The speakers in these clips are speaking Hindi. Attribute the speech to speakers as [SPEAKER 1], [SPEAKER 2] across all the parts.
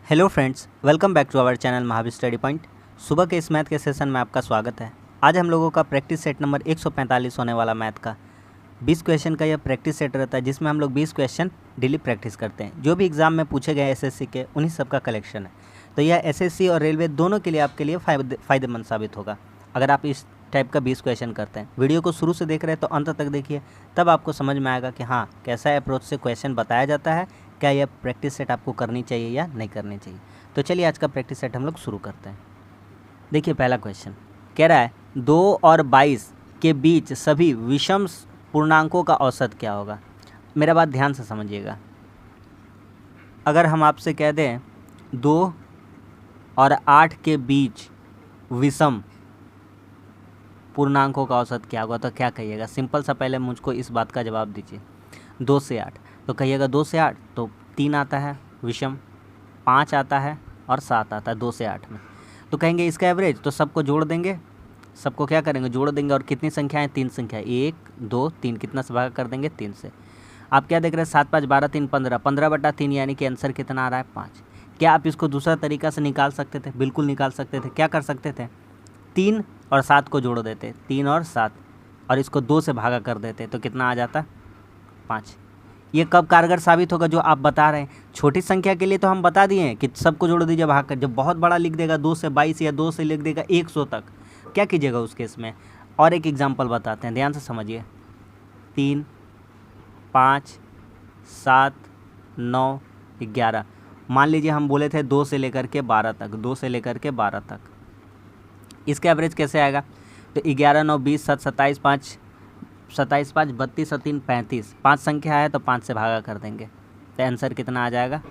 [SPEAKER 1] Hello friends, welcome back to our channel Mahavir study point. सुबह के इस मैथ के सेशन में आपका स्वागत है। आज हम लोगों का प्रैक्टिस सेट नंबर 145 होने वाला मैथ का 20 क्वेश्चन का यह प्रैक्टिस सेट रहता है, जिसमें हम लोग 20 क्वेश्चन डेली प्रैक्टिस करते हैं। जो भी एग्जाम में पूछे गए एसएससी के, उन्हीं सब का कलेक्शन है। तो यह एसएससी और रेलवे दोनों के लिए आपके लिए फ़ायदेमंद साबित होगा अगर आप इस टाइप का 20 क्वेश्चन करते हैं। वीडियो को शुरू से देख रहे हैं तो अंत तक देखिए, तब आपको समझ में आएगा कि हाँ, कैसा अप्रोच से क्वेश्चन बताया जाता है, क्या यह प्रैक्टिस सेट आपको करनी चाहिए या नहीं करनी चाहिए। तो चलिए आज का प्रैक्टिस सेट हम लोग शुरू करते हैं। देखिए पहला क्वेश्चन कह रहा है 2 और 22 के बीच सभी विषम पूर्णांकों का औसत क्या होगा। मेरा बात ध्यान से समझिएगा। अगर हम आपसे कह दें 2 और 8 के बीच विषम पूर्णांकों का औसत क्या होगा, तो क्या कहिएगा। सिंपल सा पहले मुझको इस बात का जवाब दीजिए। 2 से 8 तो कहिएगा 2 से 8 तो 3 आता है विषम, 5 आता है और 7 आता है 2 से 8 में। तो कहेंगे इसका एवरेज, तो सबको जोड़ देंगे। सबको क्या करेंगे, जोड़ देंगे। और कितनी संख्याएं, 3 संख्या, 1 2 3, कितना से भाग कर देंगे, 3 से। आप क्या देख रहे हैं, 7 5 12 3 15, 15/3 यानी कि आंसर कितना आ रहा है, 5। क्या आप इसको दूसरा तरीका से निकाल सकते थे? बिल्कुल निकाल सकते थे। क्या कर सकते थे, 3 और 7 को जोड़ देते, 3 और 7, और इसको 2 से भागा कर देते, तो कितना आ जाता, 5। ये कब कारगर साबित होगा, जो आप बता रहे हैं। छोटी संख्या के लिए तो हम बता दिए हैं कि सबको जोड़ दीजिए भाग कर। जब बहुत बड़ा लिख देगा 2 से 22 या 2 से लिख देगा 100 तक, क्या कीजिएगा उस केस में। और एक एग्जांपल बताते हैं, ध्यान से समझिए। 3 5 7 9 11, मान लीजिए हम बोले थे 2 से लेकर के 12 तक, 2 से लेकर के 12 तक। इसका एवरेज कैसे आएगा, तो 11 9 20 7 27 5 27 5 32 और 3 35, 5 संख्या है तो 5 से भागा कर देंगे, तो आंसर कितना आ जाएगा,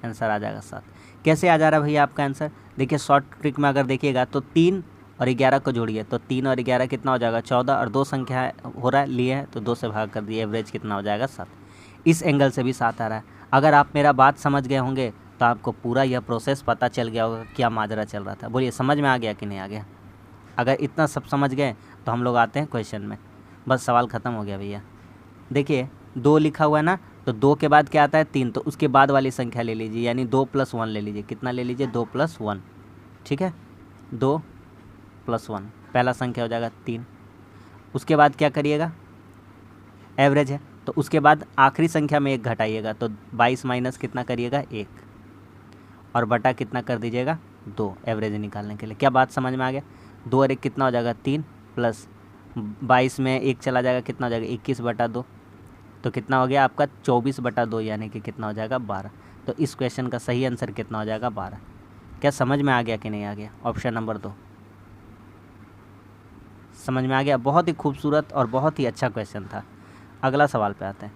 [SPEAKER 1] आंसर आ जाएगा 7। कैसे आ जा रहा है भैया आपका आंसर, देखिए शॉर्ट ट्रिक में अगर देखिएगा तो 3 और 11 को जोड़िए, तो 3 और 11 कितना हो जाएगा, 14, और 2 संख्या हो रहा है लिए है तो 2 से भाग कर दिए, एवरेज कितना हो जाएगा, 7। इस एंगल से भी 7 आ रहा है। अगर आप मेरा बात समझ गए होंगे तो आपको पूरा यह प्रोसेस पता चल गया होगा, क्या माजरा चल रहा था। बोलिए समझ में आ गया कि नहीं आ गया। अगर इतना सब समझ गए तो हम लोग आते हैं क्वेश्चन में। बस सवाल ख़त्म हो गया भैया। देखिए 2 लिखा हुआ है ना, तो 2 के बाद क्या आता है, 3, तो उसके बाद वाली संख्या ले लीजिए, यानी 2 + 1 ले लीजिए। कितना ले लीजिए, 2 + 1, ठीक है, 2 + 1, पहला संख्या हो जाएगा 3। उसके बाद क्या करिएगा, एवरेज है तो उसके बाद आखिरी संख्या में 1 घटाइएगा, तो 22 माइनस कितना करिएगा, 1, और बटा कितना कर दीजिएगा, 2, एवरेज निकालने के लिए। क्या बात समझ में आ गया। 2 और 1 कितना हो जाएगा, 3, प्लस 22 में 1 चला जाएगा, कितना हो जाएगा, 21/2, तो कितना हो गया आपका 24/2, यानी कि कितना हो जाएगा, 12। तो इस क्वेश्चन का सही आंसर कितना हो जाएगा, 12। क्या समझ में आ गया कि नहीं आ गया। ऑप्शन नंबर 2 समझ में आ गया। बहुत ही खूबसूरत और बहुत ही अच्छा क्वेश्चन था। अगला सवाल पे आते हैं।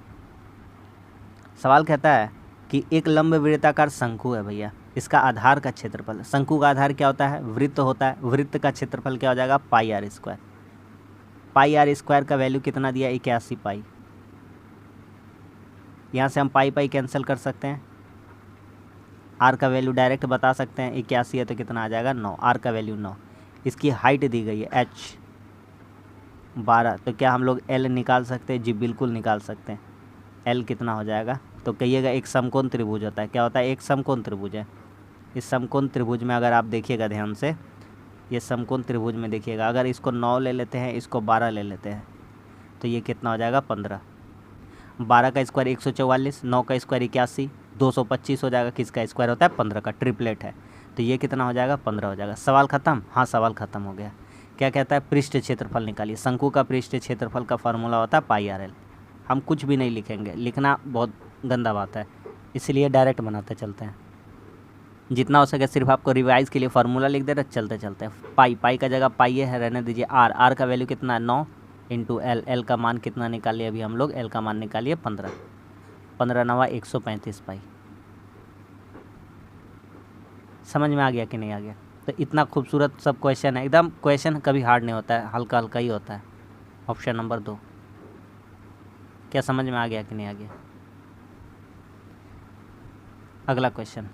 [SPEAKER 1] सवाल कहता है कि एक लंबवृत्ताकार शंकु है भैया, इसका आधार का क्षेत्रफल, शंकु का आधार क्या होता है, वृत्त होता है। वृत्त का क्षेत्रफल क्या हो जाएगा, πr²। πr² का वैल्यू कितना दिया, 81 पाई। यहाँ से हम पाई कैंसिल कर सकते हैं। आर का वैल्यू डायरेक्ट बता सकते हैं, 81 है तो कितना आ जाएगा, 9। आर का वैल्यू 9। इसकी हाइट दी गई है h 12, तो क्या हम लोग l निकाल सकते हैं, जी बिल्कुल निकाल सकते हैं। l कितना हो जाएगा, तो कहिएगा एक समकोण त्रिभुज होता है। क्या होता है, एक समकोण त्रिभुज है। इस समकोण त्रिभुज में अगर आप देखिएगा ध्यान से, ये समकोण त्रिभुज में देखिएगा, अगर इसको 9 ले लेते हैं, इसको 12 ले लेते हैं, तो ये कितना हो जाएगा, 15। 12 का स्क्वायर 144, 9 का स्क्वायर 81, 225 हो जाएगा। किसका स्क्वायर होता है, 15 का, ट्रिपलेट है। तो ये कितना हो जाएगा, 15 हो जाएगा। सवाल ख़त्म। हाँ, सवाल ख़त्म हो गया। क्या कहता है, पृष्ठ क्षेत्रफल निकालिए। शंकु का पृष्ठ क्षेत्रफल का फार्मूला होता है πrl। हम कुछ भी नहीं लिखेंगे, लिखना बहुत गंदा बात है, इसलिए डायरेक्ट बनाते चलते हैं। जितना हो सके सिर्फ आपको रिवाइज के लिए फार्मूला लिख दे रहे, चलते चलते। पाई का जगह पाई है, रहने दीजिए। आर का वैल्यू कितना है, 9 इंटू एल का मान कितना निकालिए अभी हम लोग, एल का मान निकालिए 15। 15 9 135 पाई। समझ में आ गया कि नहीं आ गया। तो इतना खूबसूरत सब क्वेश्चन है, एकदम क्वेश्चन कभी हार्ड नहीं होता है, हल्का हल्का ही होता है। Option number 2। क्या समझ में आ गया कि नहीं आ गया। अगला क्वेश्चन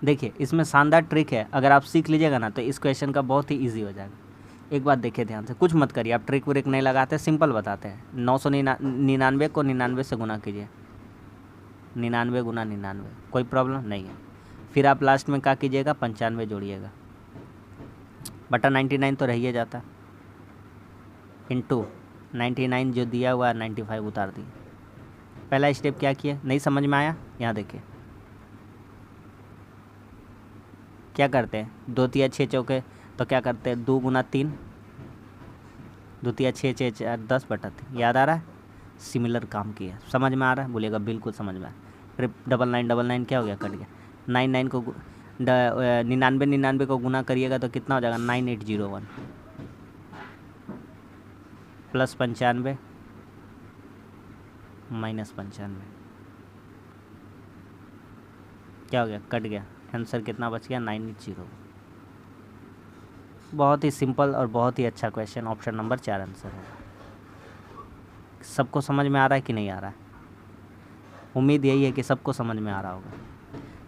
[SPEAKER 1] देखिए, इसमें शानदार ट्रिक है, अगर आप सीख लीजिएगा ना तो इस क्वेश्चन का बहुत ही ईजी हो जाएगा। एक बात देखिए ध्यान से, कुछ मत करिए आप, ट्रिक व्रिक नहीं लगाते, सिंपल बताते हैं। 999 को 99 से गुना कीजिए, 99 × 99, कोई प्रॉब्लम नहीं है। फिर आप लास्ट में क्या कीजिएगा, 95 जोड़िएगा, बटा 99 तो रहिए जाता, इंटू 99 जो दिया हुआ 95 उतार दिए। पहला स्टेप क्या किया, नहीं समझ में आया, यहाँ देखिए क्या करते हैं, 2 तिया 6 चौके, तो क्या करते हैं 2 गुना 3, 2 तिया 6 6 4 10 बटा 3। याद आ रहा है, सिमिलर काम किया, समझ में आ रहा है, बोलिएगा बिल्कुल समझ में आ रहा है। फिर 99 क्या हो गया, कट गया, 99 को 99 को गुना करिएगा तो कितना हो जाएगा, 9801 प्लस 95 माइनस 95, क्या हो गया, कट गया, आंसर कितना बच गया, 980। बहुत ही सिंपल और बहुत ही अच्छा क्वेश्चन, ऑप्शन नंबर 4 आंसर है। सबको समझ में आ रहा है कि नहीं आ रहा है, उम्मीद यही है कि सबको समझ में आ रहा होगा।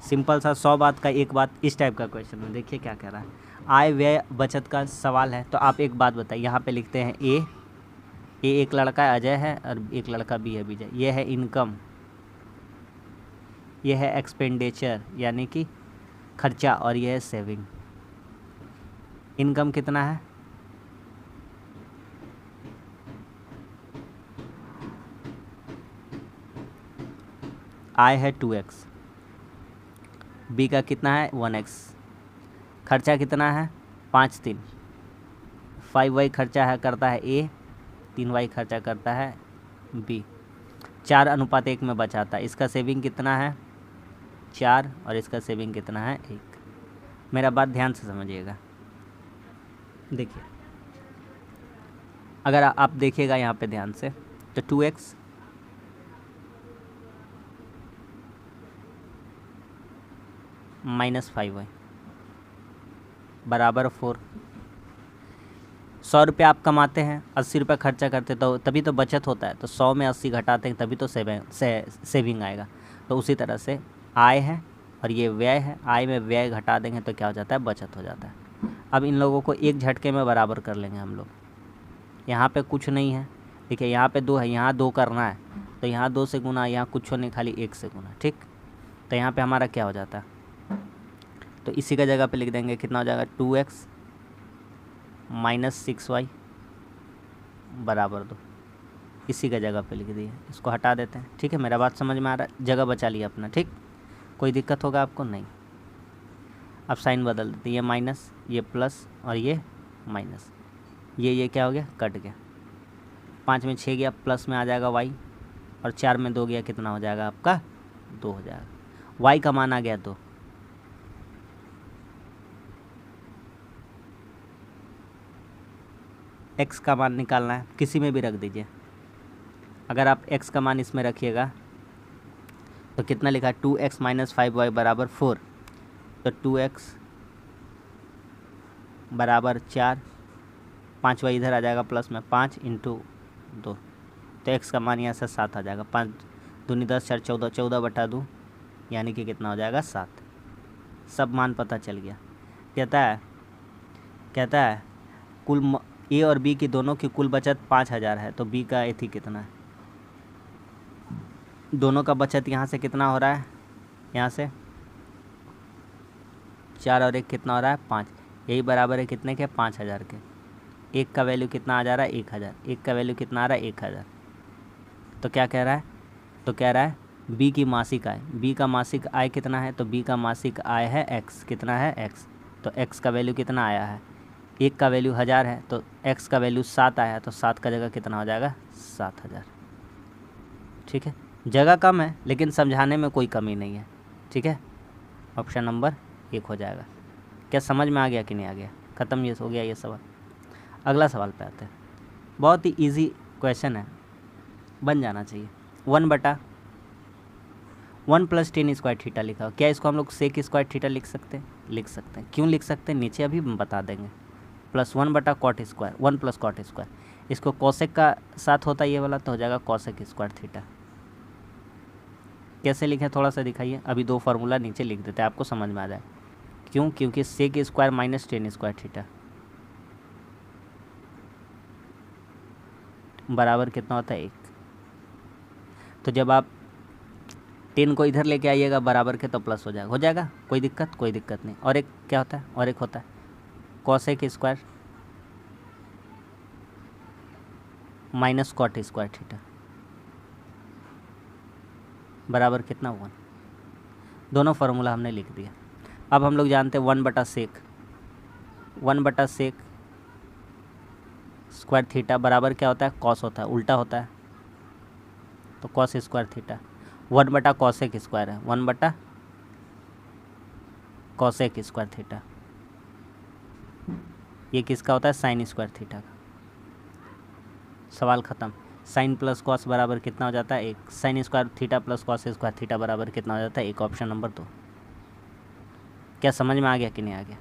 [SPEAKER 1] सिंपल सा 100 बात का एक बात, इस टाइप का क्वेश्चन में देखिए क्या कह रहा है, आय व्यय बचत का सवाल है। तो आप एक बात बताइए, यहाँ पे लिखते हैं ए एक लड़का अजय है और एक लड़का बी है विजय, ये है इनकम, ये है एक्सपेंडिचर यानी कि खर्चा, और ये है सेविंग। इनकम कितना है, आय है 2x, बी का कितना है 1x, खर्चा कितना है 5 3, 5y खर्चा है करता है ए, 3y खर्चा करता है बी, 4:1 में बचाता है। इसका सेविंग कितना है 4 और इसका सेविंग कितना है 1। मेरा बात ध्यान से समझिएगा, देखिए अगर आप देखिएगा यहाँ पे ध्यान से, तो 2x माइनस 5y बराबर 4। 100 रुपये आप कमाते हैं, 80 रुपये खर्चा करते, तो तभी तो बचत होता है, तो 100 में 80 घटाते हैं तभी तो सेविंग आएगा। तो उसी तरह से आय है और ये व्यय है, आय में व्यय घटा देंगे तो क्या हो जाता है, बचत हो जाता है। अब इन लोगों को एक झटके में बराबर कर लेंगे हम लोग। यहाँ पे कुछ नहीं है, देखिए यहाँ पे 2 है, यहाँ 2 करना है, तो यहाँ 2 से गुना, यहाँ कुछ नहीं, खाली 1 से गुना, ठीक। तो यहाँ पे हमारा क्या हो जाता है, तो इसी का जगह पे लिख देंगे, कितना हो जाएगा 2x माइनस 6y बराबर 2, इसी का जगह पे लिख दिए, इसको हटा देते हैं, ठीक है। मेरा बात समझ में आ रहा है, जगह बचा लिया अपना, ठीक। कोई दिक्कत होगा आपको, नहीं। अब साइन बदल देते, ये माइनस, ये प्लस और ये माइनस, ये क्या हो गया, कट गया। 5 में 6 गया, प्लस में आ जाएगा y, और 4 में 2 गया, कितना हो जाएगा आपका 2 हो जाएगा। y का मान आ गया 2, x का मान निकालना है, किसी में भी रख दीजिए। अगर आप x का मान इसमें रखिएगा तो कितना लिखा है, 2x माइनस 5y बराबर 4, तो 2x बराबर 4, 5y इधर आ जाएगा प्लस में, 5 इंटू 2, तो x का मान यहाँ से 7 आ जाएगा। 5 दूनी 10 4 14, 14 बटा 2 यानी कि कितना हो जाएगा 7। सब मान पता चल गया। कहता है कुल ए और बी की दोनों की कुल बचत 5000 है, तो बी का एथी कितना है, दोनों का बचत यहाँ से कितना हो रहा है, यहाँ से 4 और 1 कितना हो रहा है 5, यही बराबर है कितने के, 5000 के। एक का वैल्यू कितना आ जा रहा है 1000, एक का वैल्यू कितना आ रहा है 1000। तो क्या कह रहा है, तो कह रहा है बी की मासिक आय, बी का मासिक आय कितना है, तो बी का मासिक आय है x, कितना है x, तो x का वैल्यू कितना आया है, एक का वैल्यू 1000 है, तो x का वैल्यू 7 आया है, तो 7 का जगह कितना हो जाएगा 7000, ठीक है। जगह कम है लेकिन समझाने में कोई कमी नहीं है, ठीक है। ऑप्शन नंबर 1 हो जाएगा। क्या समझ में आ गया कि नहीं आ गया, ख़त्म ये हो गया ये सवाल। अगला सवाल पे आते हैं, बहुत ही इजी क्वेश्चन है, बन जाना चाहिए। 1 प्लस टेन स्क्वायर थीटा लिखा हो, क्या इसको हम लोग सेक स्क्वायर थीटा लिख सकते हैं, लिख सकते हैं। क्यों लिख सकते हैं, नीचे अभी बता देंगे। प्लस 1 बटा cot square, 1 plus cot square, इसको कॉसेक का साथ होता है ये वाला, तो हो जाएगा कॉसेक स्क्वायर थीटा। कैसे लिखें थोड़ा सा दिखाइए, अभी 2 फार्मूला नीचे लिख देते हैं, आपको समझ में आ जाए। क्यों, क्योंकि sec square minus tan square theta बराबर कितना होता है 1। तो जब आप 10 को इधर लेके आइएगा बराबर के तो प्लस हो जाएगा, कोई दिक्कत नहीं। और एक क्या होता है, और एक होता है cosec square minus cot square theta बराबर कितना 1। दोनों फार्मूला हमने लिख दिया। अब हम लोग जानते हैं 1/sec स्क्वायर थीटा बराबर क्या होता है, कॉस होता है, उल्टा होता है, तो cos square theta 1/cosec square है, 1/cosec स्क्वायर थीटा। ये किसका होता है, साइन स्क्वायर थीटा का। सवाल ख़त्म। साइन प्लस कॉस बराबर कितना हो जाता है 1, sine square theta plus cos square theta बराबर कितना हो जाता है 1, ऑप्शन नंबर 2। क्या समझ में आ गया कि नहीं आ गया,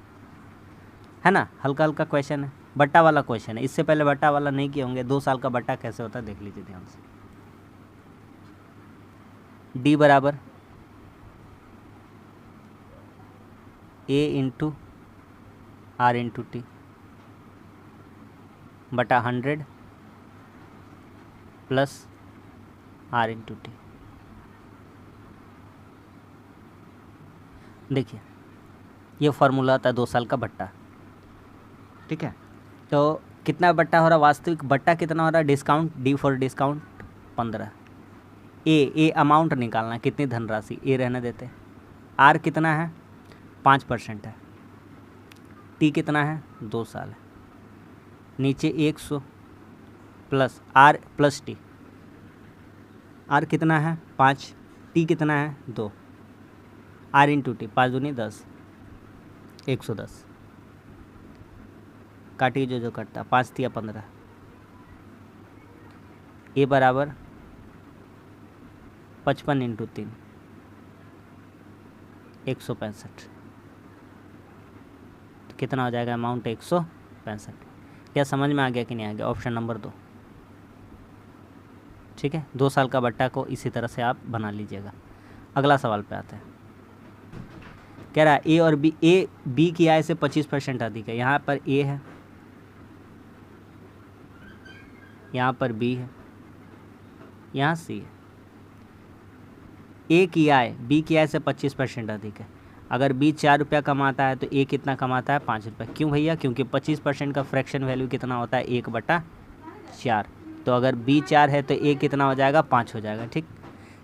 [SPEAKER 1] है ना। हल्का हल्का क्वेश्चन है, बट्टा वाला क्वेश्चन है। इससे पहले बट्टा वाला नहीं किए होंगे, 2 साल का बट्टा कैसे होता है देख लीजिए ध्यान से। डी बराबर ए इंटू आर इंटू टी बटा 100 प्लस आर इंटू टी। देखिए ये फार्मूला आता है 2 साल का बट्टा, ठीक है। तो कितना बट्टा हो रहा, वास्तविक बट्टा कितना हो रहा है, discount, D for discount 15। A amount निकालना, कितनी धनराशि, ए रहने देते। आर कितना है 5% है। टी कितना है 2 साल है। नीचे 100 plus R plus T. R कितना है 5, टी कितना है 2, आर इंटू टी 5 दूनी 10, 110 काटिए जो कटता, 5 तिया 15। ए बराबर 55 इंटू 3 165। तो कितना हो जाएगा अमाउंट 165। क्या समझ में आ गया कि नहीं आ गया, ऑप्शन नंबर 2, ठीक है। 2 साल का बट्टा को इसी तरह से आप बना लीजिएगा। अगला सवाल पे आते हैं। कह रहा है ए और बी, ए बी की आय से 25% अधिक है। यहाँ पर ए है, यहाँ पर बी है, यहाँ सी है। ए की आय बी की आय से 25% अधिक है। अगर बी 4 रुपया कमाता है तो ए कितना कमाता है 5 रुपये। क्यों भैया, क्योंकि 25% का फ्रैक्शन वैल्यू कितना होता है 1/4। तो अगर बी 4 है तो ए कितना हो जाएगा 5 हो जाएगा, ठीक।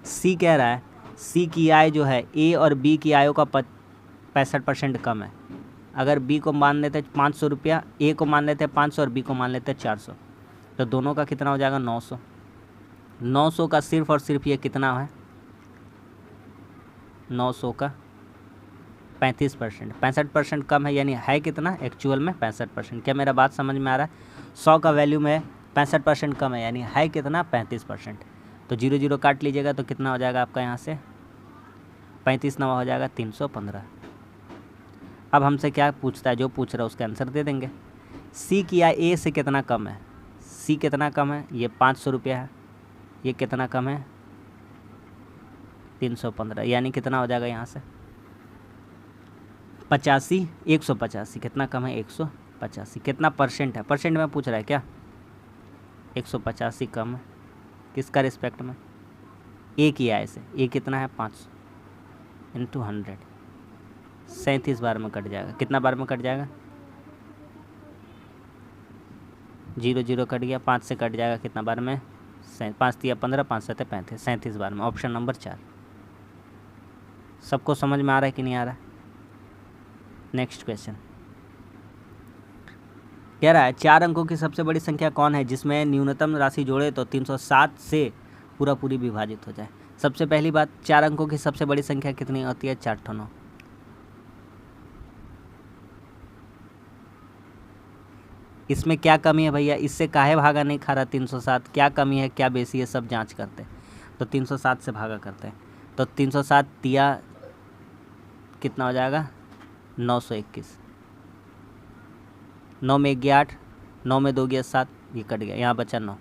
[SPEAKER 1] सी कह रहा है सी की आय जो है ए और बी की आयों का 65% कम है। अगर बी को मान लेते 500 रुपया, ए को मान लेते 500 और बी को मान लेते 400, तो दोनों का कितना हो जाएगा 900। 900 का सिर्फ और सिर्फ ये कितना है 900 का 35%, 65% कम है, यानी है कितना एक्चुअल में 65%। क्या मेरा बात समझ में आ रहा है। 100 का वैल्यू में 65% कम है, यानी है कितना 35%। तो 0 0 काट लीजिएगा तो कितना हो जाएगा आपका यहाँ से 35 9 हो जाएगा 315। अब हमसे क्या पूछता है, जो पूछ रहा है उसका आंसर दे देंगे। सी की आय ए से कितना कम है, सी कितना कम है, ये 500 रुपया है, ये कितना कम है 315, यानी कितना हो जाएगा यहाँ से 85 185 कितना कम है 185। कितना परसेंट है, परसेंट में पूछ रहा है क्या, 185 कम है किसका रिस्पेक्ट में, ए की आय से। ए कितना है 500 इंटू 100, 37 बार में कट जाएगा। कितना बार में कट जाएगा 0 0 कट गया, 5 से कट जाएगा कितना बार में 5 तिया 15 5 7 35, 37 बार में, ऑप्शन नंबर 4। सबको समझ में आ रहा है कि नहीं आ रहा है। नेक्स्ट क्वेश्चन कह रहा है 4 अंकों की सबसे बड़ी संख्या कौन है जिसमें न्यूनतम राशि जोड़े तो 307 से पूरा पूरी विभाजित हो जाए। सबसे पहली बात, 4 अंकों की सबसे बड़ी संख्या कितनी होती है 4 × 9। इसमें क्या कमी है भैया, इससे काहे भागा नहीं खा रहा 307, क्या कमी है क्या बेसी है सब जांच करते हैं। तो 307 से भागा करते हैं, तो 307 तिया कितना हो जाएगा 921, 9 में 1 गया 8, 9 में 2 गया 7, ये कट गया, यहाँ बचा 9।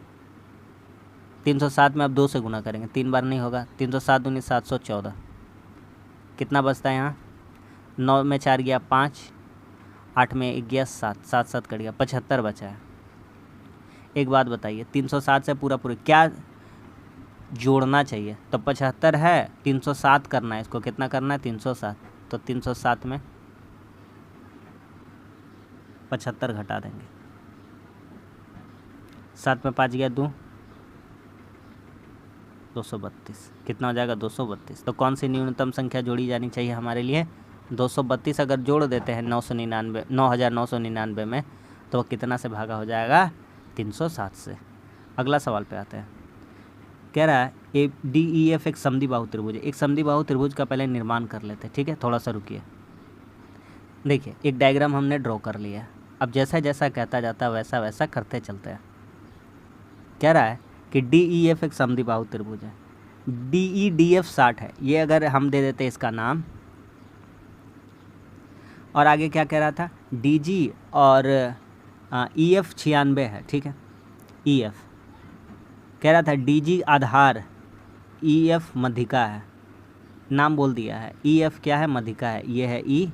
[SPEAKER 1] 307 में अब 2 से गुना करेंगे, 3 बार नहीं होगा, 307 दूनी 714, कितना बचता है यहाँ 9 में 4 गया 5, 8 में 1 गया 7, 7 7 कट गया, 75 बचा है। एक बात बताइए 307 से पूरा क्या जोड़ना चाहिए। तो 75 है, 307 करना है इसको, कितना करना है 307, तो 307 में 75 घटा देंगे, 7 में 5 गया 232, कितना हो जाएगा 232। तो कौन सी न्यूनतम संख्या जोड़ी जानी चाहिए हमारे लिए 232। अगर जोड़ देते हैं 9999 में तो कितना से भागा हो जाएगा 307 से। अगला सवाल पे आते हैं। कह रहा है ए डी ई एफ एक समद्विबाहु त्रिभुज है। एक समद्विबाहु त्रिभुज का पहले निर्माण कर लेते हैं, ठीक है, थोड़ा सा रुकिए। देखिए एक डायग्राम हमने ड्रॉ कर लिया है, अब जैसा जैसा कहता जाता है वैसा वैसा करते चलते हैं। कह रहा है कि डी ई एफ एक समद्विबाहु त्रिभुज है, डी ई डी एफ 60 है, ये अगर हम दे देते इसका नाम, और आगे क्या कह रहा था डी जी और ई एफ 96 है, ठीक है। ई एफ कह रहा था डी जी आधार, ई एफ मध्यिका है, नाम बोल दिया है। ई एफ क्या है मध्यिका है, ये है ई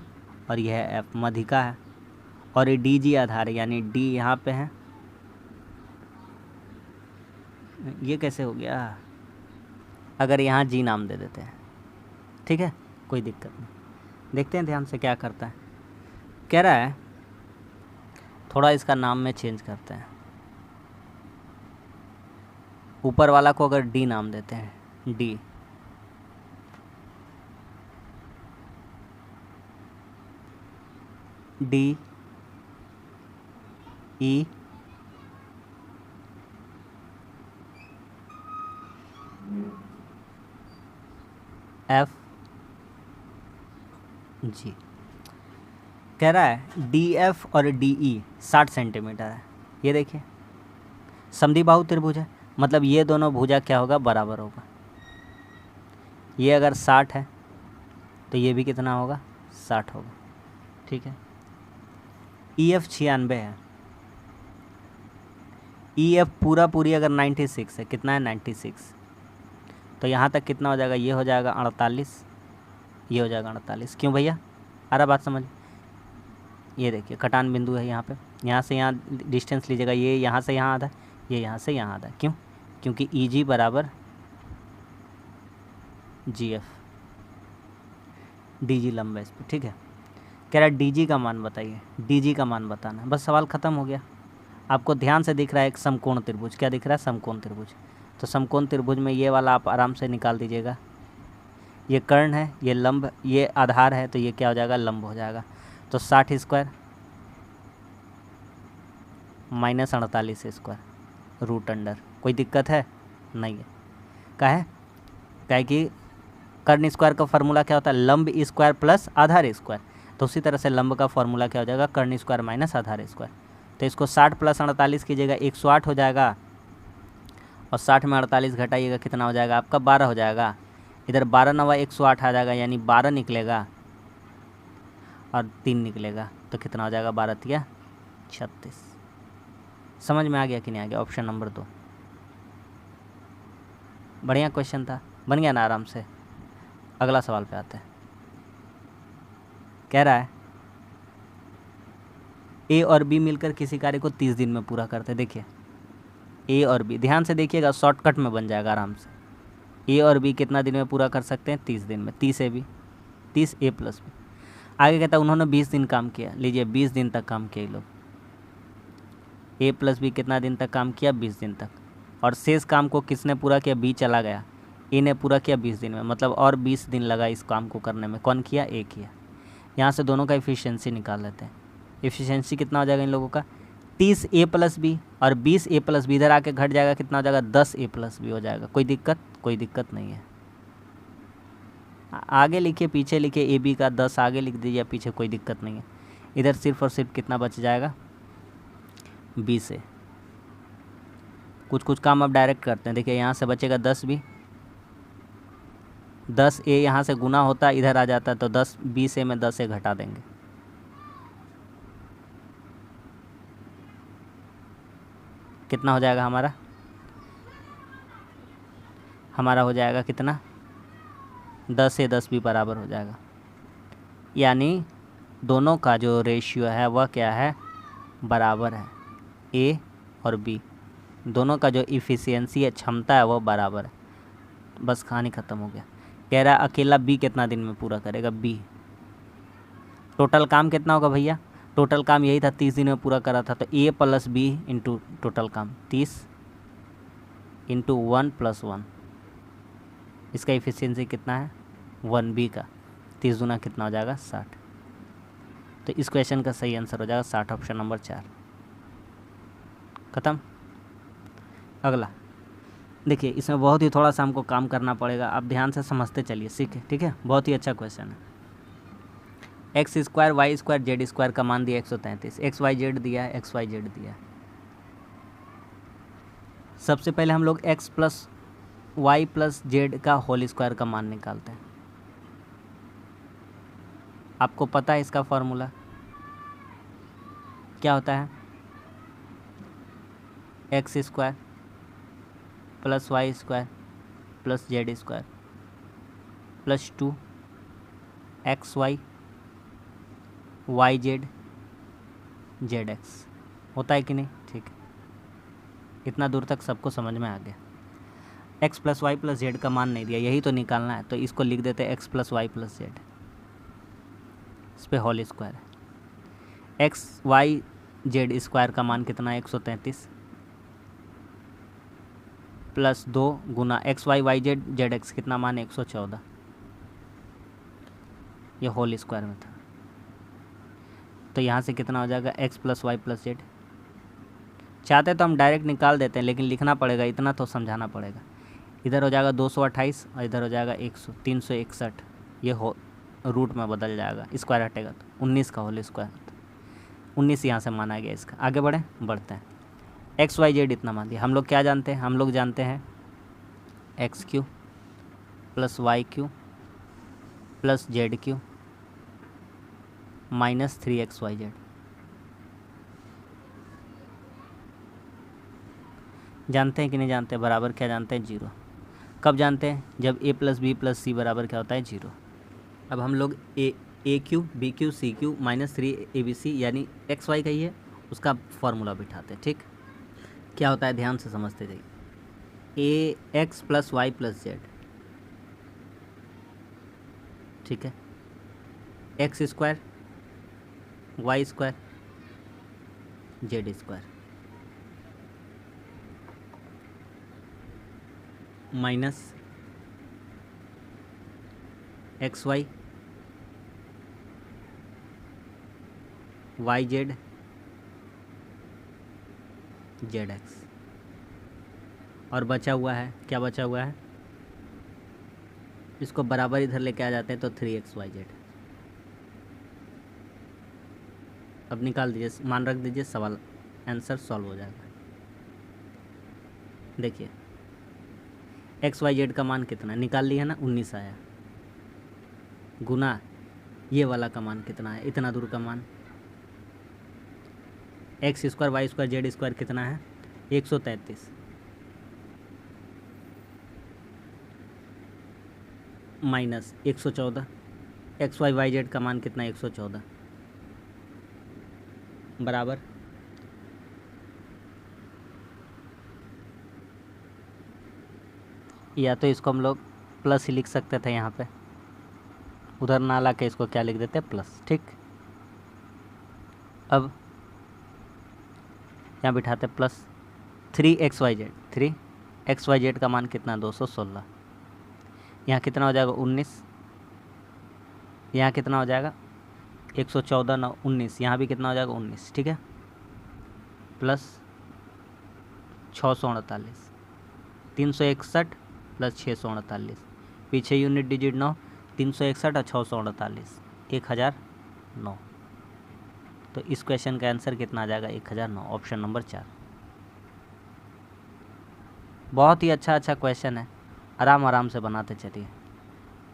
[SPEAKER 1] और ये है एफ, मध्यिका है। और ये डी जी आधार है, यानी डी यहाँ पे है, ये कैसे हो गया, अगर यहाँ जी नाम दे देते हैं, ठीक है, कोई दिक्कत नहीं। देखते हैं ध्यान से क्या करता है। कह रहा है थोड़ा इसका नाम में चेंज करते हैं, ऊपर वाला को अगर डी नाम देते हैं, D, D E F G. कह रहा है डी एफ और डी ई 60 सेंटीमीटर है। ये देखिए समद्विबाहु त्रिभुज है, मतलब ये दोनों भुजा क्या होगा बराबर होगा। ये अगर 60 है तो ये भी कितना होगा 60 होगा, ठीक है। ई एफ 96 है, ई एफ पूरा पूरी अगर 96 है, कितना है 96, तो यहाँ तक कितना हो जाएगा, ये हो जाएगा 48, ये हो जाएगा 48। क्यों भैया, आ रहा बात समझ। ये देखिए कटान बिंदु है यहाँ पे, यहाँ से यहाँ डिस्टेंस लीजिएगा, ये यहाँ से यहाँ आधा, ये यहाँ से यहाँ आधा। क्यों, क्योंकि ई जी बराबर जी एफ, डी जी लंबा इस पर, ठीक है। कह रहा है डी जी का मान बताइए, डी जी का मान बताना, बस सवाल ख़त्म हो गया। आपको ध्यान से दिख रहा है एक समकोण त्रिभुज, क्या दिख रहा है समकोण त्रिभुज, तो समकोण त्रिभुज में ये वाला आप आराम से निकाल दीजिएगा। ये कर्ण है, ये लंब, ये आधार है, तो ये क्या हो जाएगा लंब हो जाएगा। तो 60 square minus 48 square root under, कोई दिक्कत है नहीं है। काहे कि कर्ण स्क्वायर का फार्मूला क्या होता है लंब स्क्वायर प्लस आधार स्क्वायर, तो उसी तरह से लंब का फार्मूला क्या हो जाएगा कर्ण स्क्वायर माइनस आधार स्क्वायर। तो इसको 60 प्लस 48 कीजिएगा 108 हो जाएगा, और 60 में 48 घटाइएगा कितना हो जाएगा आपका 12 हो जाएगा। इधर 12 नवा 108 आ जाएगा, यानी 12 निकलेगा और 3 निकलेगा, तो कितना हो जाएगा 12 तिया 36। समझ में आ गया कि नहीं आ गया, ऑप्शन नंबर 2। बढ़िया क्वेश्चन था, बन गया ना आराम से। अगला सवाल पे आते हैं। कह रहा है ए और बी मिलकर किसी कार्य को 30 दिन में पूरा करते हैं। देखिए ए और बी ध्यान से देखिएगा, शॉर्टकट में बन जाएगा आराम से। ए और बी कितना दिन में पूरा कर सकते हैं 30 दिन में, 30 A B 30 A plus B. आगे कहता है उन्होंने 20 दिन काम किया, लीजिए 20 दिन तक काम किया ये लोग। ए प्लस बी कितना दिन तक काम किया 20 दिन तक, और शेष काम को किसने पूरा किया बी चला गया, ए ने पूरा किया 20 दिन में, मतलब और 20 दिन लगा इस काम को करने में। कौन किया ए किया। यहाँ से दोनों का इफिशियंसी निकाल लेते हैं। इफिशियंसी कितना हो जाएगा इन लोगों का 30 ए प्लस बी और 20 ए प्लस बी, इधर आके घट जाएगा कितना हो जाएगा 10 ए प्लस बी हो जाएगा। कोई दिक्कत, कोई दिक्कत नहीं है। आगे लिखिए पीछे लिखिए, ए बी का 10 आगे लिख दीजिए पीछे, कोई दिक्कत नहीं है। इधर सिर्फ और सिर्फ कितना बच जाएगा 20 से। कुछ कुछ काम अब डायरेक्ट करते हैं। देखिए यहाँ से बचेगा 10 बी, 10 ए यहाँ से गुना होता इधर आ जाता, तो 10 20 ए में 10 ए घटा देंगे, कितना हो जाएगा हमारा हो जाएगा कितना 10 से 10 भी बराबर हो जाएगा। यानी दोनों का जो रेशियो है वह क्या है बराबर है, ए और बी दोनों का जो इफ़िशियंसी है क्षमता है वह बराबर है। बस कहानी ख़त्म हो गया। कह रहा है अकेला बी कितना दिन में पूरा करेगा, बी। टोटल काम कितना होगा भैया, टोटल काम यही था 30 दिन में पूरा करा था, तो ए प्लस बी इंटू टोटल काम 30 इंटू 1 + 1, इसका इफिशियंसी कितना है 1b का, 30 गुना कितना हो जाएगा 60। तो इस क्वेश्चन का सही आंसर हो जाएगा 60, ऑप्शन नंबर 4। ख़त्म। अगला देखिए, इसमें बहुत ही थोड़ा सा हमको काम करना पड़ेगा, आप ध्यान से समझते चलिए, सीखे, ठीक है। बहुत ही अच्छा क्वेश्चन है। x² y² z² का मान दिया 133, xyz दिया है, xyz दिया है। सबसे पहले हम लोग x + y + z का होल स्क्वायर का मान निकालते हैं। आपको पता है इसका फॉर्मूला क्या होता है, x² + y² + z² + 2 xy yz zx, होता है कि नहीं, ठीक है। इतना दूर तक सबको समझ में आ गया। x + y + z का मान नहीं दिया, यही तो निकालना है, तो इसको लिख देते हैं x + y + z, इस पर होल स्क्वायर है। x y z² का मान कितना है 133 + 2 गुना x y y z zx कितना मान है 114, ये होल स्क्वायर में था। तो यहाँ से कितना हो जाएगा x + y + z। चाहते तो हम डायरेक्ट निकाल देते हैं, लेकिन लिखना पड़ेगा, इतना तो समझाना पड़ेगा। इधर हो जाएगा 228 और इधर हो जाएगा 361, ये हो रूट में बदल जाएगा, स्क्वायर हटेगा तो 19 का होल स्क्वायर, 19 यहाँ से माना गया इसका। आगे बढ़ते हैं। एक्स वाई जेड इतना मान दिया। हम लोग क्या जानते हैं, हम लोग जानते हैं x³ + y³ + z³ - 3xyz। जानते हैं कि नहीं जानते, बराबर क्या जानते हैं 0। कब जानते हैं, जब a + b + c बराबर क्या होता है 0। अब हम लोग a³ b³ c³ - 3abc यानी एक्स वाई का ही है, उसका फॉर्मूला बिठाते हैं, ठीक। क्या होता है ध्यान से समझते जाइए, ax + y + z, ठीक है, x² y² z² minus xy yz zx, और बचा हुआ है, क्या बचा हुआ है, इसको बराबर इधर लेके आ जाते हैं तो 3xyz। अब निकाल दीजिए, मान रख दीजिए, सवाल आंसर सॉल्व हो जाएगा। देखिए xyz का मान कितना निकाल लिया ना, 19 आया, गुना ये वाला का मान कितना है, इतना दूर का मान x² y² z² कितना है 133, माइनस 114, xy yz का मान कितना है 114, बराबर या तो इसको हम लोग प्लस ही लिख सकते थे, यहाँ पे उधर ना ला के इसको क्या लिख देते प्लस, ठीक। अब यहाँ बिठाते प्लस 3xyz, 3xyz का मान कितना 216, यहाँ कितना हो जाएगा 19, यहाँ कितना हो जाएगा 114 9 19, यहाँ भी कितना हो जाएगा 19, ठीक है, प्लस 648, 361 + 648, पीछे यूनिट डिजिट 9, 361 और 648 1009। तो इस क्वेश्चन का आंसर कितना आ जाएगा 1009, ऑप्शन नंबर 4। बहुत ही अच्छा क्वेश्चन है, आराम से बनाते चलिए।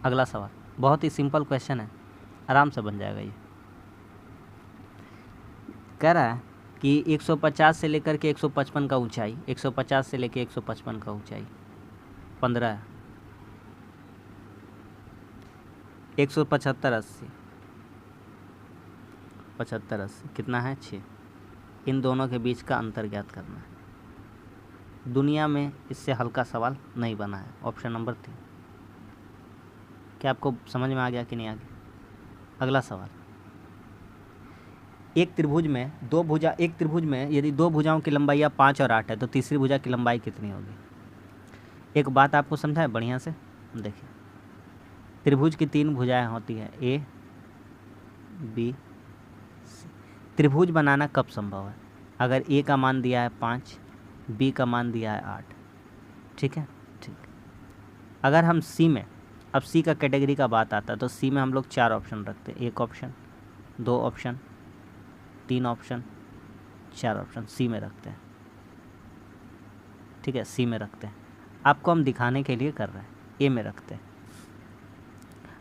[SPEAKER 1] अगला सवाल बहुत ही सिंपल क्वेश्चन है, आराम से बन जाएगा। ये कह रहा है कि 150 से लेकर के 155 का ऊंचाई, 150 से लेकर 155 का ऊंचाई 15 है, 175 80 75 80 कितना है 6, इन दोनों के बीच का अंतर ज्ञात करना है। दुनिया में इससे हल्का सवाल नहीं बना है। Option number 3। क्या आपको समझ में आ गया कि नहीं आ गया? अगला सवाल, एक त्रिभुज में यदि दो भुजाओं की लंबाई 5 और 8 है तो तीसरी भुजा की लंबाई कितनी होगी? एक बात आपको समझाए बढ़िया से, देखिए त्रिभुज की 3 भुजाएं होती है, ए बी सी। त्रिभुज बनाना कब संभव है? अगर ए का मान दिया है 5, बी का मान दिया है 8, ठीक है, ठीक। अगर हम सी में, अब सी का कैटेगरी का बात आता है तो सी में हम लोग 4 ऑप्शन रखते हैं, 1 option, 2 option, 3 option, 4 option C में रखते हैं, ठीक है, सी में रखते हैं। आपको हम दिखाने के लिए कर रहे हैं, ए में रखते हैं।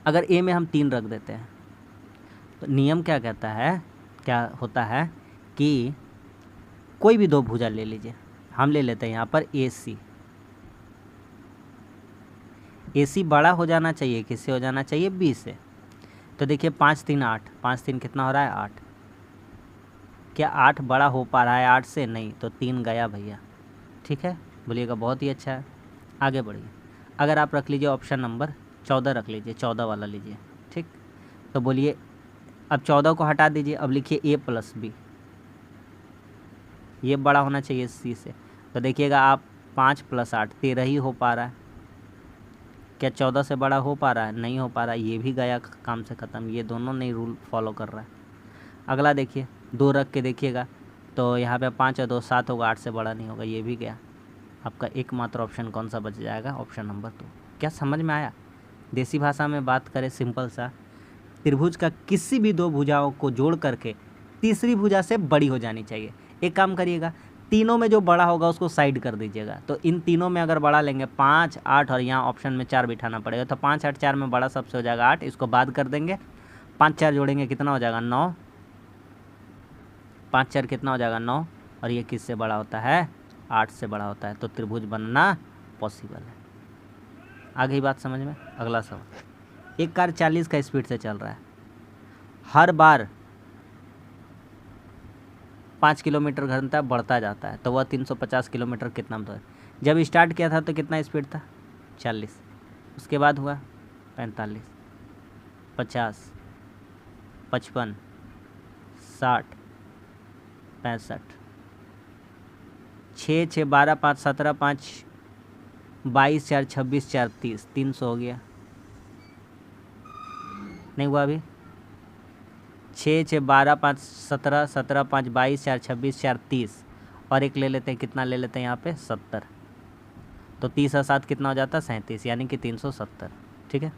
[SPEAKER 1] अगर ए में हम 3 रख देते हैं तो नियम क्या कहता है, क्या होता है कि कोई भी 2 भुजा ले लीजिए, हम ले लेते हैं यहाँ पर ए सी। ए सी बड़ा हो जाना चाहिए, किससे हो जाना चाहिए? बी से। तो देखिए 5 3 8, 5 3 कितना हो रहा है? 8। क्या 8 बड़ा हो पा रहा है 8 से? नहीं, तो 3 गया भैया, ठीक है, बोलिएगा बहुत ही अच्छा है। आगे बढ़िए, अगर आप रख लीजिए ऑप्शन नंबर 14 रख लीजिए, 14 वाला लीजिए, ठीक। तो बोलिए अब 14 को हटा दीजिए, अब लिखिए ए प्लस बी, ये बड़ा होना चाहिए सी से। तो देखिएगा आप 5 + 8 13 ही हो पा रहा है। क्या 14 से बड़ा हो पा रहा है? नहीं हो पा रहा है, ये भी गया, काम से ख़त्म। ये दोनों नहीं रूल फॉलो कर रहा है। अगला देखिए 2 रख के देखिएगा तो यहाँ पे 5 और 2 7 होगा, 8 से बड़ा नहीं होगा, ये भी गया। आपका एकमात्र ऑप्शन कौन सा बच जाएगा? Option number 2। क्या समझ में आया? देसी भाषा में बात करें सिंपल सा, त्रिभुज का किसी भी 2 भुजाओं को जोड़ करके तीसरी भुजा से बड़ी हो जानी चाहिए। एक काम करिएगा, तीनों में जो बड़ा होगा उसको साइड कर दीजिएगा। तो इन तीनों में अगर बड़ा लेंगे 5 8 और यहाँ ऑप्शन में 4 बिठाना पड़ेगा, तो 5 8 4 में बड़ा सबसे हो जाएगा 8, इसको बाद कर देंगे। 5 4 जोड़ेंगे कितना हो जाएगा? 9। 5 4 कितना हो जाएगा? 9। और ये किससे बड़ा होता है? 8 से बड़ा होता है। तो त्रिभुज बनना पॉसिबल है। आ गई बात समझ में? अगला सवाल, एक कार 40 का स्पीड से चल रहा है, हर बार 5 किलोमीटर घंटा बढ़ता जाता है, तो वह 350 किलोमीटर कितना दूर? जब स्टार्ट किया था तो कितना स्पीड था? 40। उसके बाद हुआ 45, 50, 55, 60, 65, 6 6 12 5 17 5 22 4 26 4 30, 300 हो गया। नहीं हुआ अभी? 6 6 12 5 17 17 5 22 4 26 4 30, और एक ले लेते हैं, कितना ले लेते हैं यहाँ पे? 70। तो 30 और 7 कितना हो जाता है? 37, यानी कि 370, ठीक है।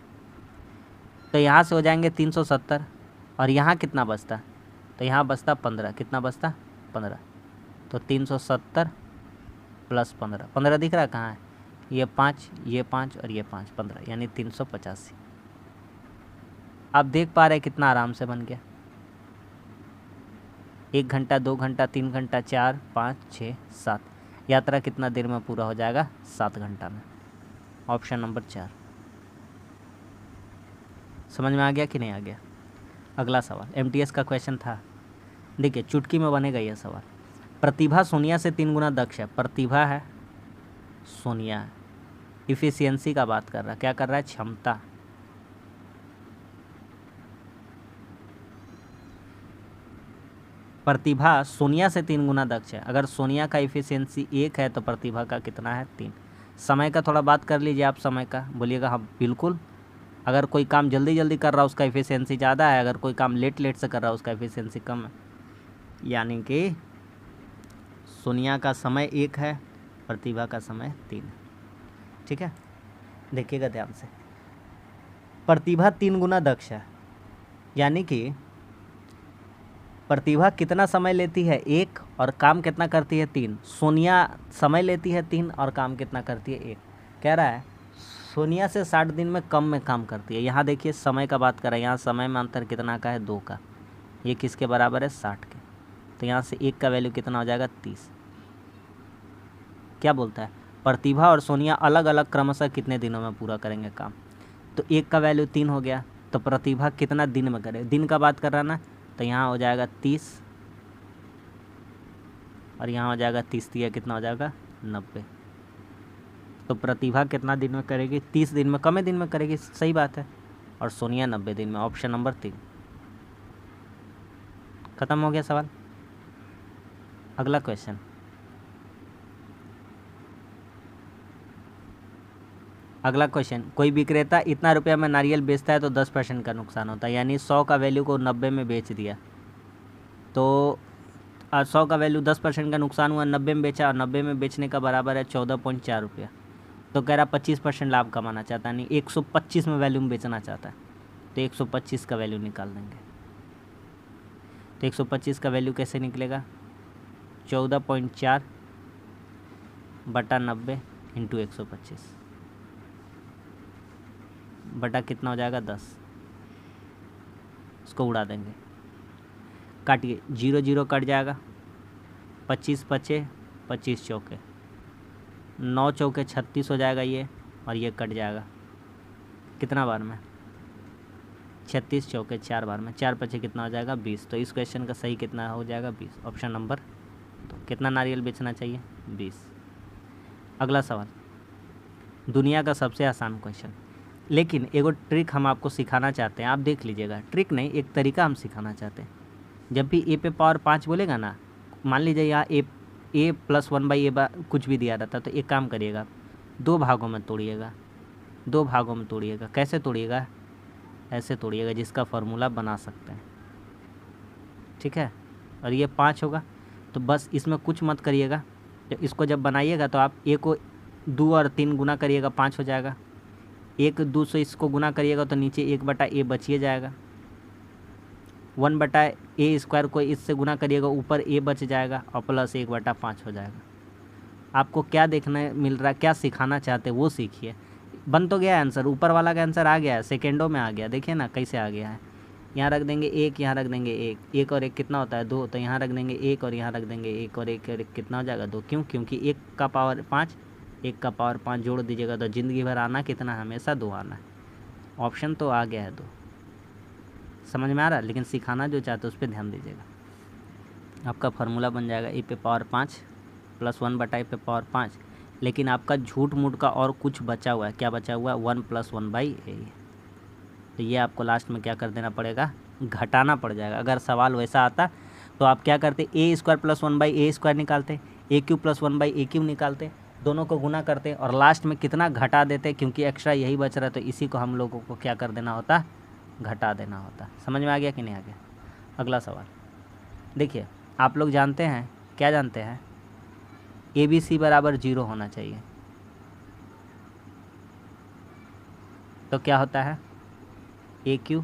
[SPEAKER 1] तो यहाँ से हो जाएंगे 370, और यहाँ कितना बचता? तो यहाँ बचता 15, कितना बचता? 15। तो 370 + 15, 15 दिख रहा है कहाँ है? ये 5, ये 5 और ये 5, 15, यानी 385। आप देख पा रहे कितना आराम से बन गया। 1 घंटा, 2 घंटा, 3 घंटा, 4 5 6 7, यात्रा कितना देर में पूरा हो जाएगा? 7 घंटा में। Option number 4। समझ में आ गया कि नहीं आ गया? अगला सवाल MTS का क्वेश्चन था, देखिए चुटकी में बनेगा यह सवाल। प्रतिभा सोनिया से 3 गुना दक्ष है। प्रतिभा है, सोनिया है। इफिशियंसी का बात कर रहा है, क्या कर रहा है? क्षमता। प्रतिभा सोनिया से 3 गुना दक्ष है। अगर सोनिया का इफिशियंसी 1 है तो प्रतिभा का कितना है? 3। समय का थोड़ा बात कर लीजिए आप, समय का बोलिएगा हाँ बिल्कुल। अगर कोई काम जल्दी जल्दी कर रहा है उसका इफिशियंसी ज़्यादा है, अगर कोई काम लेट लेट से कर रहा है उसका इफिशियंसी कम है। यानी कि सोनिया का समय 1 है, प्रतिभा का समय 3 है, ठीक है। देखिएगा ध्यान से, प्रतिभा 3 गुना दक्ष है, यानी कि प्रतिभा कितना समय लेती है? 1, और काम कितना करती है? 3। सोनिया समय लेती है 3 और काम कितना करती है? 1। कह रहा है सोनिया से 60 दिन में कम में काम करती है। यहाँ देखिए समय का बात कर रहा है, यहाँ समय में अंतर कितना का है? 2 का। ये किसके बराबर है? 60 के। तो यहाँ से 1 का वैल्यू कितना हो जाएगा? 30। क्या बोलता है? प्रतिभा और सोनिया अलग अलग क्रमशः कितने दिनों में पूरा करेंगे काम? तो 1 का वैल्यू 3 हो गया, तो प्रतिभा कितना दिन में करे? दिन का बात कर रहा ना, तो यहाँ हो जाएगा 30, और यहाँ हो जाएगा 30 दिया, कितना हो जाएगा? 90। तो प्रतिभा कितना दिन में करेगी? 30 दिन में, कम दिन में करेगी, सही बात है। और सोनिया 90 दिन में। Option number 3। खत्म हो गया सवाल। अगला क्वेश्चन, अगला क्वेश्चन, कोई विक्रेता इतना रुपया में नारियल बेचता है तो 10% का नुकसान होता है, यानी 100 का वैल्यू को 90 में बेच दिया, तो 100 का वैल्यू 10% का नुकसान हुआ, 90 में बेचा और 90 में बेचने का बराबर है 14.4 रुपया। तो कह रहा 25% लाभ कमाना चाहता है, यानी 125 में वैल्यू में बेचना चाहता है, तो 125 का वैल्यू निकाल देंगे। तो 125 का वैल्यू कैसे निकलेगा? 14.4 बटा 90 इंटू 125 बटा कितना हो जाएगा? 10। इसको उड़ा देंगे, काटिए, 0 0 कट जाएगा, 25 बचे, 25 चौके, 9 चौके 36 हो जाएगा ये, और ये कट जाएगा कितना बार में? 36 चौके 4 बार में, 4 बचे कितना हो जाएगा? 20। तो इस क्वेश्चन का सही कितना हो जाएगा? 20। Option number 2। कितना नारियल बेचना चाहिए? 20। अगला सवाल, दुनिया का सबसे आसान क्वेश्चन, लेकिन एगो ट्रिक हम आपको सिखाना चाहते हैं, आप देख लीजिएगा। ट्रिक नहीं, एक तरीका हम सिखाना चाहते हैं। जब भी ए पे पावर 5 बोलेगा ना, मान लीजिए यहाँ ए प्लस 1/a कुछ भी दिया रहता, तो एक काम करिएगा, 2 भागों में तोड़िएगा, 2 भागों में तोड़िएगा। कैसे तोड़िएगा? ऐसे तोड़िएगा जिसका फार्मूला बना सकते हैं, ठीक है। और ये 5 होगा, तो बस इसमें कुछ मत करिएगा। तो इसको जब बनाइएगा तो आप ए को 2 और 3 गुना करिएगा, 5 हो जाएगा। 1 2 से इसको गुना करिएगा तो नीचे 1/a बचिए जाएगा। 1/a² को इससे गुना करिएगा, ऊपर a बच जाएगा, और प्लस 1/5 हो जाएगा। आपको क्या देखने मिल रहा है, क्या सिखाना चाहते हैं वो सीखिए। बन तो गया आंसर, ऊपर वाला का आंसर आ गया है, सेकेंडों में आ गया। देखिए ना कैसे आ गया है। यहाँ रख देंगे 1, यहाँ रख देंगे 1, 1 और 1 कितना होता है? 2। तो यहाँ रख देंगे 1 और यहाँ रख देंगे 1 और 1 और 1 कितना हो जाएगा? 2। क्यों? क्योंकि 1 का पावर 5, 1 का पावर 5 जोड़ दीजिएगा तो ज़िंदगी भर आना कितना है? हमेशा 2 आना है। ऑप्शन तो आ गया है 2, समझ में आ रहा है। लेकिन सिखाना जो चाहते हो उस पर ध्यान दीजिएगा। आपका फार्मूला बन जाएगा ए पे पावर 5 प्लस 1/a पे पावर 5। लेकिन आपका झूठ मूठ का और कुछ बचा हुआ है। क्या बचा हुआ है? 1 + 1/a। तो ये आपको लास्ट में क्या कर देना पड़ेगा? घटाना पड़ जाएगा। अगर सवाल वैसा आता तो आप क्या करते? a² + 1/a² निकालते, a³ + 1/a³ निकालते, दोनों को गुना करते और लास्ट में कितना घटा देते, क्योंकि एक्स्ट्रा यही बच रहा है। तो इसी को हम लोगों को क्या कर देना होता? घटा देना होता। समझ में आ गया कि नहीं आ गया? अगला सवाल देखिए, आप लोग जानते हैं, क्या जानते हैं? ABC बराबर 0 होना चाहिए। तो क्या होता है? AQ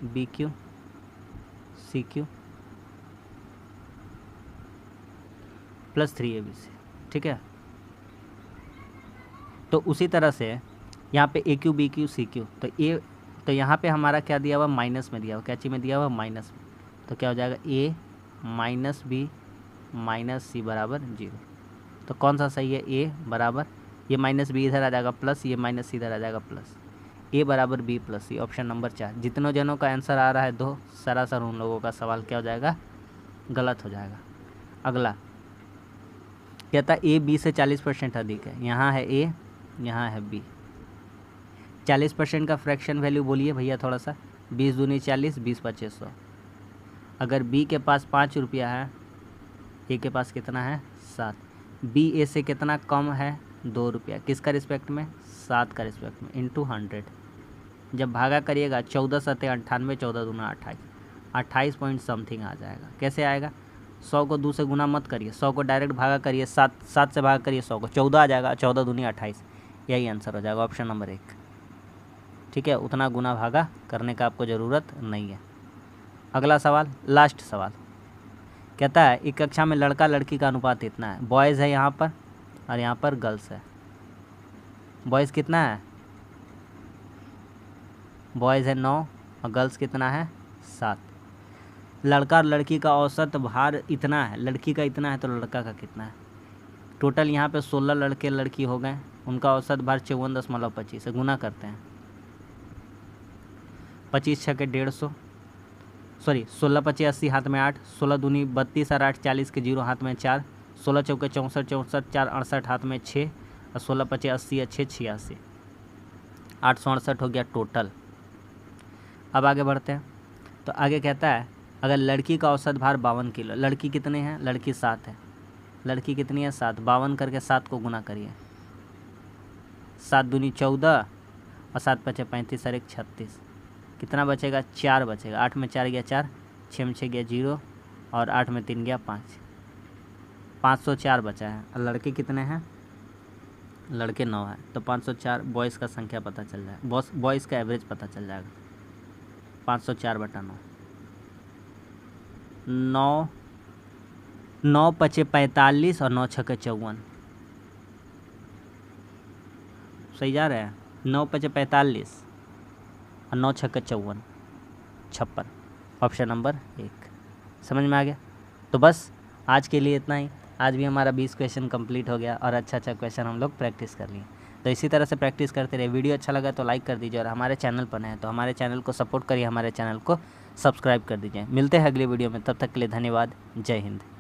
[SPEAKER 1] BQ CQ + 3ABC, ठीक है। तो उसी तरह से यहाँ पे AQ BQ CQ, तो यहाँ पे हमारा क्या दिया हुआ? माइनस में दिया हुआ। क्या चीज़ में दिया हुआ? माइनस में। तो क्या हो जाएगा? A - B - C बराबर 0। तो कौन सा सही है? A बराबर, ये -b इधर आ जाएगा प्लस, ये -c इधर आ जाएगा प्लस, A बराबर B + C। Option number 4। जितनों जनों का आंसर आ रहा है 2, सरासर उन लोगों का सवाल क्या हो जाएगा? गलत हो जाएगा। अगला कहता A B से 40% अधिक है। यहाँ है A, यहाँ है B। 40% का फ्रैक्शन वैल्यू बोलिए भैया थोड़ा सा। 20 दूनी 40, 20 × 100। अगर B के पास 5 रुपया है, A के पास कितना है? 7। B A से कितना कम है? 2 रुपया। किसका रिस्पेक्ट में? 7 का रिस्पेक्ट में, इंटू 100। जब भागा करिएगा 14 × 7 = 98, 14 दूना 28, 28 पॉइंट समथिंग आ जाएगा। कैसे आएगा? 100 को 2 से गुना मत करिए, 100 को डायरेक्ट भागा करिए, 7 से भागा करिए 100 को, 14 आ जाएगा, 14 दूनी 28। यही आंसर हो जाएगा, ऑप्शन नंबर 1, ठीक है। उतना गुना भागा करने का आपको ज़रूरत नहीं है। अगला सवाल, लास्ट सवाल, कहता है एक कक्षा में लड़का लड़की का अनुपात इतना है। बॉयज़ है यहाँ पर और यहाँ पर गर्ल्स है। बॉयज़ कितना है? बॉयज़ है 9 और गर्ल्स कितना है? 7। लड़का और लड़की का औसत भार इतना है, लड़की का इतना है, तो लड़का का कितना है? टोटल यहाँ पे 16 लड़के लड़की हो गए, उनका औसत भार 54.25 से गुना करते हैं। 25 × 6 = 150, सॉरी 16 × 25 = 80, हाथ में 8, 16 दूनी 32 और 8 40 के 0 हाथ में 4, 16 × 4 = 64, 64 4 68 हाथ में 6, और 16 पचे 80, अच्छे 86, 868 हो गया टोटल। अब आगे बढ़ते हैं। तो आगे कहता है अगर लड़की का औसत भार 52 किलो, लड़की कितने हैं, लड़की 7 है, लड़की कितनी है 7, 52 करके 7 को गुना करिए, 7 दूनी 14 और 7 पचे 35 और 1 36, कितना बचेगा 4 बचेगा, 8 में 4 गया 4, 6 में 6 गया 0 और 8 में 3 गया 5, 504 बचा है। और लड़के कितने हैं, लड़के 9 है, तो 504 बॉयज़ का संख्या पता चल जाएगा, बॉयज़ का एवरेज पता चल जाएगा, 504/9, 9 पचे 45 और 9 छक्के 54, सही जा रहा है, 9 पचे 45 और 9 छक्के 54, 56, ऑप्शन नंबर 1। समझ में आ गया। तो बस आज के लिए इतना ही। आज भी हमारा 20 क्वेश्चन कंप्लीट हो गया और अच्छा क्वेश्चन हम लोग प्रैक्टिस कर लिए। तो इसी तरह से प्रैक्टिस करते रहे। वीडियो अच्छा लगा तो लाइक कर दीजिए और हमारे चैनल पर नए हैं तो हमारे चैनल को सपोर्ट करिए, हमारे चैनल को सब्सक्राइब कर दीजिए। मिलते हैं अगली वीडियो में, तब तक के लिए धन्यवाद। जय हिंद।